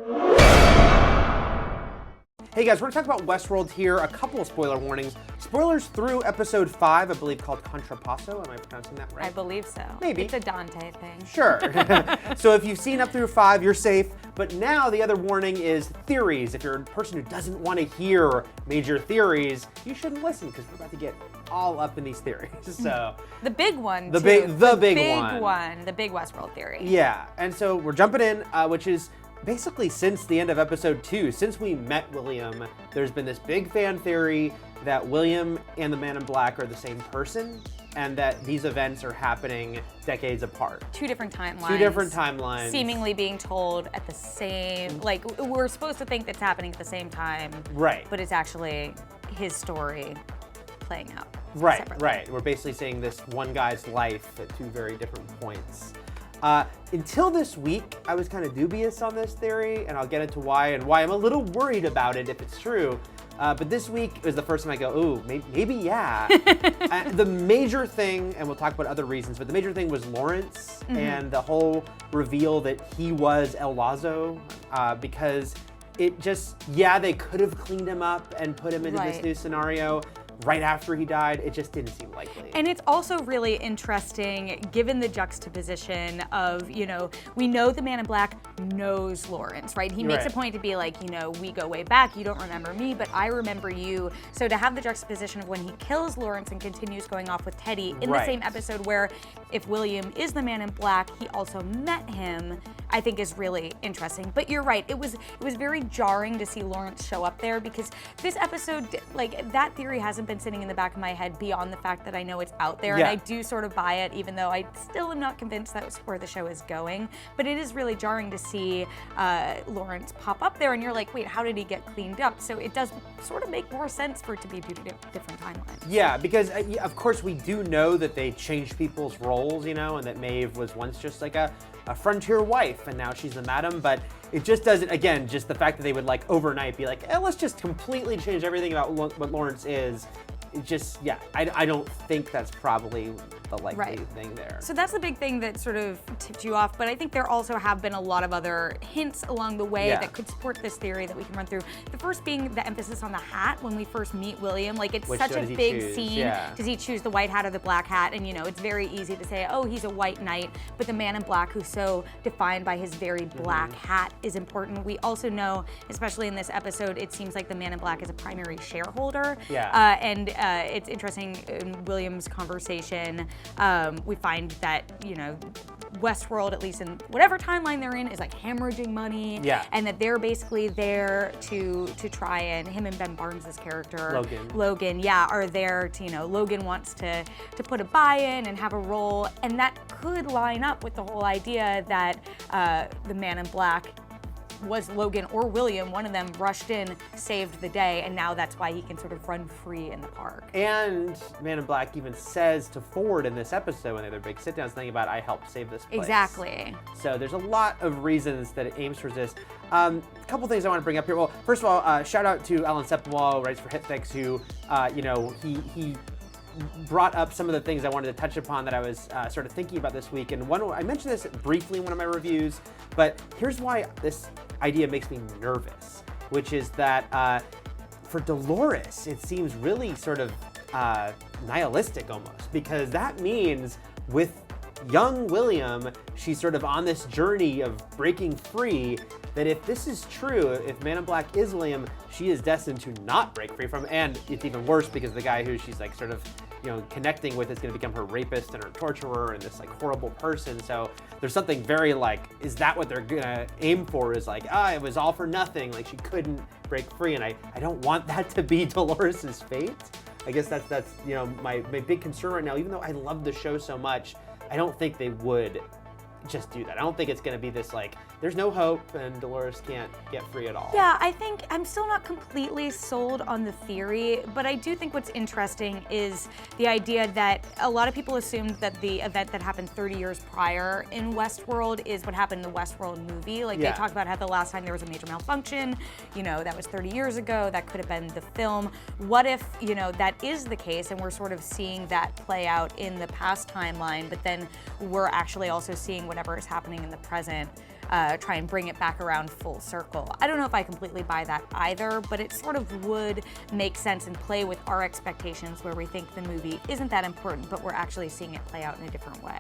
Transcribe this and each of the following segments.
Hey guys, we're going to talk about Westworld here. A couple of spoiler warnings. Spoilers through episode 5, I believe called Contrapasso. Am I pronouncing that right? I believe so. Maybe. It's a Dante thing. Sure. So if you've seen up through 5, you're safe. But now the other warning is theories. If you're a person who doesn't want to hear major theories, you shouldn't listen because we're about to get all up in these theories. So the big one, the too. big The big Westworld theory. Yeah, and so we're jumping in, which is basically since the end of episode 2, since we met William, there's been this big fan theory that William and the Man in Black are the same person, and that these events are happening decades apart. Two different timelines. Two different timelines. Seemingly being told at the same, like, we're supposed to think that's happening at the same time. Right. But it's actually his story playing out. Right, separately. right. We're basically seeing this one guy's life at two very different points. Until this week, I was kind of dubious on this theory, and I'll get into why and why I'm a little worried about it if it's true. But this week is the first time I go, ooh, maybe yeah. The major thing, and we'll talk about other reasons, but the major thing was Lawrence and the whole reveal that he was El Lazo, because it just, yeah, they could have cleaned him up and put him into this new scenario right after he died. It just didn't seem likely. And it's also really interesting given the juxtaposition of, you know, we know the Man in Black knows Lawrence, right? He makes a point to be like, you know, we go way back, you don't remember me, but I remember you. So to have the juxtaposition of when he kills Lawrence and continues going off with Teddy in the same episode where if William is the Man in Black, he also met him, I think is really interesting. But you're right, it was very jarring to see Lawrence show up there because this episode, like, that theory hasn't been sitting in the back of my head beyond the fact that I know it's out there, and I do sort of buy it, even though I still am not convinced that's where the show is going. But it is really jarring to see Lawrence pop up there, and you're like, wait, how did he get cleaned up? So it does sort of make more sense for it to be due to different timelines. Yeah, because of course we do know that they changed people's roles, you know, and that Maeve was once just like a frontier wife, and now she's the madam, but it just doesn't, again, just the fact that they would like overnight be like, let's just completely change everything about what Lawrence is. It just, yeah, I don't think that's probably the likely thing there. So that's the big thing that sort of tipped you off, but I think there also have been a lot of other hints along the way that could support this theory that we can run through. The first being the emphasis on the hat when we first meet William. Like, it's such a big scene. Does he choose the white hat or the black hat? And, you know, it's very easy to say, oh, he's a white knight, but the Man in Black, who's so defined by his very black hat, is important. We also know, especially in this episode, it seems like the Man in Black is a primary shareholder. It's interesting in William's conversation, we find that, you know, Westworld, at least in whatever timeline they're in, is like hemorrhaging money, and that they're basically there to try and, him and Ben Barnes' character, Logan, are there to, you know, Logan wants to put a buy-in and have a role, and that could line up with the whole idea that the Man in Black was Logan or William, one of them rushed in, saved the day, and now that's why he can sort of run free in the park. And Man in Black even says to Ford in this episode when they have their big sit-downs thing about, I helped save this place. Exactly. So there's a lot of reasons that it aims towards this. A couple things I want to bring up here. Well, first of all, shout out to Alan Sepinwall, who writes for HitFix, who, you know, he brought up some of the things I wanted to touch upon that I was sort of thinking about this week. And I mentioned this briefly in one of my reviews, but here's why this idea makes me nervous, which is that for Dolores, it seems really sort of nihilistic almost, because that means with young William, she's sort of on this journey of breaking free, that if this is true, if Man in Black is William, she is destined to not break free from, and it's even worse because the guy who she's like sort of, you know, connecting with is going to become her rapist and her torturer and this like horrible person. So there's something very like, is that what they're gonna aim for? Is like, it was all for nothing. Like she couldn't break free, and I don't want that to be Dolores's fate. I guess that's you know my big concern right now. Even though I love the show so much, I don't think they would just do that. I don't think it's going to be this like, there's no hope and Dolores can't get free at all. Yeah, I think I'm still not completely sold on the theory, but I do think what's interesting is the idea that a lot of people assumed that the event that happened 30 years prior in Westworld is what happened in the Westworld movie. Like they talked about how the last time there was a major malfunction, you know, that was 30 years ago, that could have been the film. What if, you know, that is the case and we're sort of seeing that play out in the past timeline, but then we're actually also seeing whatever is happening in the present try and bring it back around full circle. I don't know if I completely buy that either, but it sort of would make sense and play with our expectations where we think the movie isn't that important, but we're actually seeing it play out in a different way.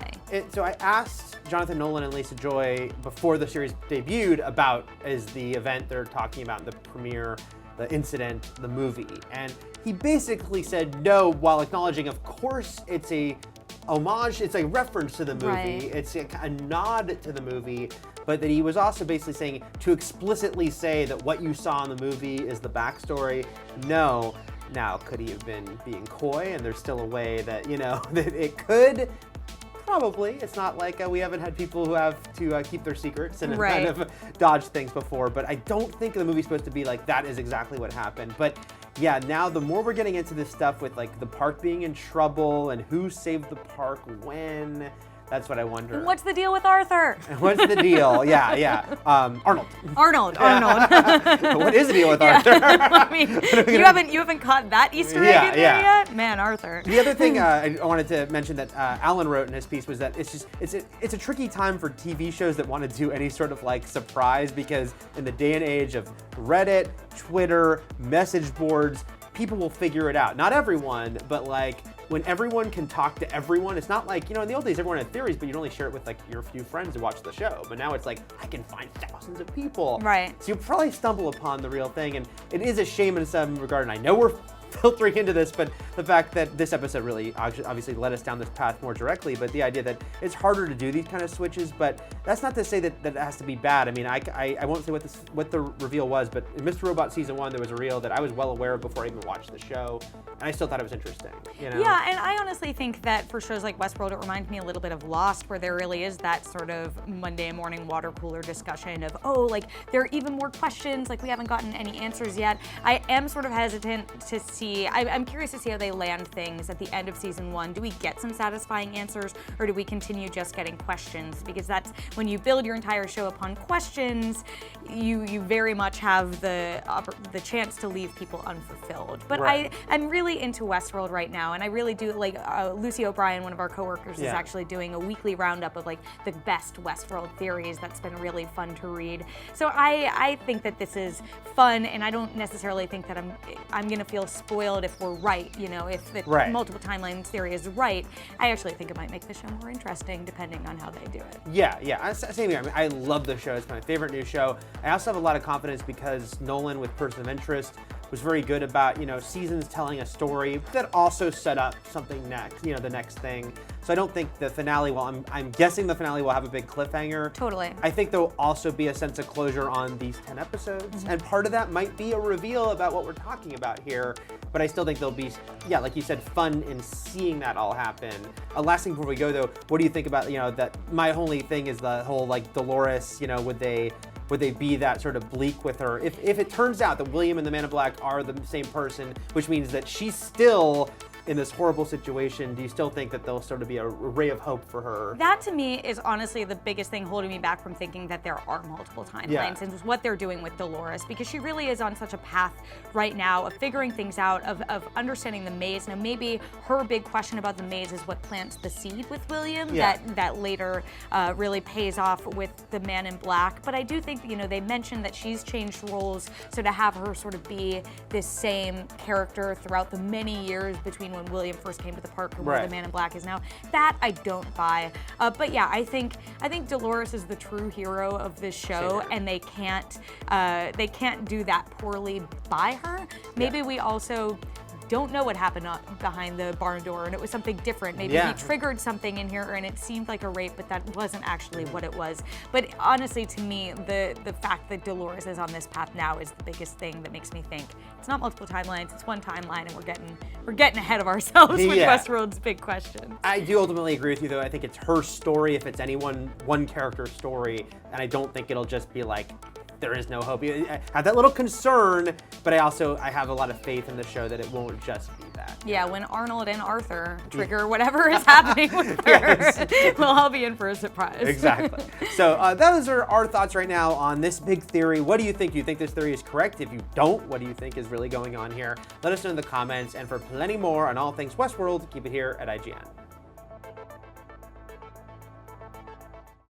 So I asked Jonathan Nolan and Lisa Joy before the series debuted about is the event they're talking about, the premiere, the incident, the movie, and he basically said no, while acknowledging, of course, it's a homage, it's a reference to the movie, right. It's a nod to the movie, but that he was also basically saying to explicitly say that what you saw in the movie is the backstory, no. Now, could he have been being coy, and there's still a way that, you know, that it could? Probably. It's not like we haven't had people who have to keep their secrets and right. kind of dodge things before, but I don't think the movie's supposed to be like, that is exactly what happened. But yeah, now the more we're getting into this stuff with like the park being in trouble and who saved the park when, that's what I wonder. And what's the deal with Arthur? What's the deal? Yeah. Arnold. What is the deal with Arthur? I mean, you haven't caught that Easter egg in there yet? Man, Arthur. The other thing I wanted to mention that Alan wrote in his piece was that it's a tricky time for TV shows that want to do any sort of like surprise, because in the day and age of Reddit, Twitter, message boards, people will figure it out. Not everyone, but like when everyone can talk to everyone, it's not like, you know, in the old days everyone had theories, but you'd only share it with like your few friends who watch the show. But now it's like, I can find thousands of people. Right. So you'll probably stumble upon the real thing, and it is a shame in some regard, and I know we're filtering into this, but the fact that this episode really obviously led us down this path more directly, but the idea that it's harder to do these kind of switches, but that's not to say that it has to be bad. I mean, I won't say what the reveal was, but in Mr. Robot Season 1, there was a reveal that I was well aware of before I even watched the show, and I still thought it was interesting. You know? Yeah, and I honestly think that for shows like Westworld, it reminds me a little bit of Lost, where there really is that sort of Monday morning water cooler discussion of, oh, like, there are even more questions, like we haven't gotten any answers yet. I am sort of hesitant to see, I'm curious to see how they land things at the end of Season 1. Do we get some satisfying answers, or do we continue just getting questions? Because that's, when you build your entire show upon questions, you very much have the chance to leave people unfulfilled. But right. I'm really into Westworld right now, and I really do, like, Lucy O'Brien, one of our coworkers, is actually doing a weekly roundup of like the best Westworld theories. That's been really fun to read. So I think that this is fun, and I don't necessarily think that I'm gonna feel spoiled if we're right, you know, if the multiple timeline theory is right. I actually think it might make the show more interesting depending on how they do it. Yeah, same here. I mean, I love the show. It's my favorite new show. I also have a lot of confidence because Nolan, with Person of Interest, was very good about, you know, seasons telling a story that also set up something next, you know, the next thing. So I don't think the finale, well, I'm guessing the finale will have a big cliffhanger. Totally. I think there'll also be a sense of closure on these 10 episodes. And part of that might be a reveal about what we're talking about here. But I still think there'll be, like you said, fun in seeing that all happen. Last thing before we go though, what do you think about, you know, that my only thing is the whole like Dolores, you know, would they be that sort of bleak with her? If it turns out that William and the Man in Black are the same person, which means that she's still in this horrible situation, do you still think that there'll sort of be a ray of hope for her? That to me is honestly the biggest thing holding me back from thinking that there are multiple timelines, and what they're doing with Dolores, because she really is on such a path right now of figuring things out, of understanding the maze. Now maybe her big question about the maze is what plants the seed with William that later really pays off with the Man in Black. But I do think, you know, they mentioned that she's changed roles, so to have her sort of be this same character throughout the many years between when William first came to the park and where the Man in Black is now, that I don't buy. But yeah, I think Dolores is the true hero of this show, and they can't do that poorly by her. Maybe we also don't know what happened behind the barn door, and it was something different. Maybe he triggered something in here, and it seemed like a rape, but that wasn't actually what it was. But honestly, to me, the fact that Dolores is on this path now is the biggest thing that makes me think it's not multiple timelines, it's one timeline, and we're getting ahead of ourselves with Westworld's big questions. I do ultimately agree with you, though. I think it's her story if it's any one character's story, and I don't think it'll just be like, there is no hope. I have that little concern, but I have a lot of faith in the show that it won't just be that. Yeah, when Arnold and Arthur trigger whatever is happening with her, we'll all be in for a surprise. Exactly. So those are our thoughts right now on this big theory. What do you think? Do you think this theory is correct? If you don't, what do you think is really going on here? Let us know in the comments, and for plenty more on all things Westworld, keep it here at IGN.